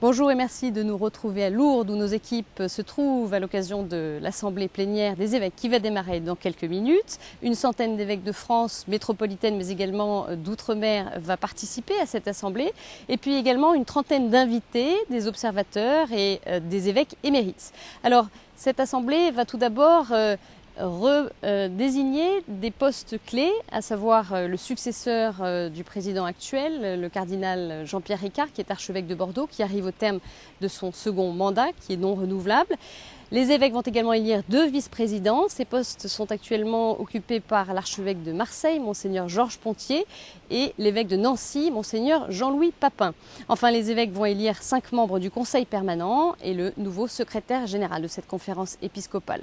Bonjour et merci de nous retrouver à Lourdes où nos équipes se trouvent à l'occasion de l'Assemblée plénière des évêques qui va démarrer dans quelques minutes. Une centaine d'évêques de France métropolitaine mais également d'outre-mer va participer à cette Assemblée. Et puis également une trentaine d'invités, des observateurs et des évêques émérites. Alors cette Assemblée va tout d'abord désigner des postes clés, à savoir le successeur du président actuel, le cardinal Jean-Pierre Ricard, qui est archevêque de Bordeaux, qui arrive au terme de son second mandat, qui est non renouvelable. Les évêques vont également élire 2 vice-présidents. Ces postes sont actuellement occupés par l'archevêque de Marseille, monseigneur Georges Pontier, et l'évêque de Nancy, monseigneur Jean-Louis Papin. Enfin, les évêques vont élire 5 membres du conseil permanent et le nouveau secrétaire général de cette conférence épiscopale.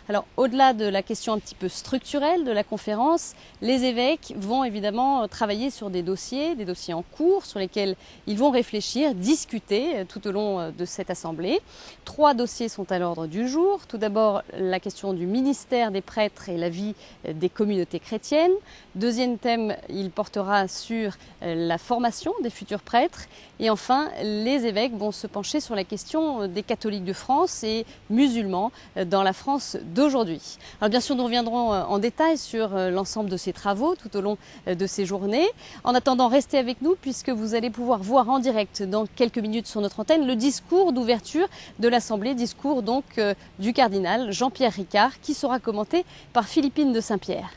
Alors, au-delà de la question un petit peu structurelle de la conférence, les évêques vont évidemment travailler sur des dossiers en cours sur lesquels ils vont réfléchir, discuter tout au long de cette assemblée. 3 dossiers sont à l'ordre du jour. Tout d'abord, la question du ministère des prêtres et la vie des communautés chrétiennes. Deuxième thème, il portera sur la formation des futurs prêtres. Et enfin, les évêques vont se pencher sur la question des catholiques de France et musulmans dans la France d'aujourd'hui. Alors bien sûr, nous reviendrons en détail sur l'ensemble de ces travaux tout au long de ces journées. En attendant, restez avec nous puisque vous allez pouvoir voir en direct dans quelques minutes sur notre antenne le discours d'ouverture de l'Assemblée, discours donc du cardinal Jean-Pierre Ricard qui sera commenté par Philippine de Saint-Pierre.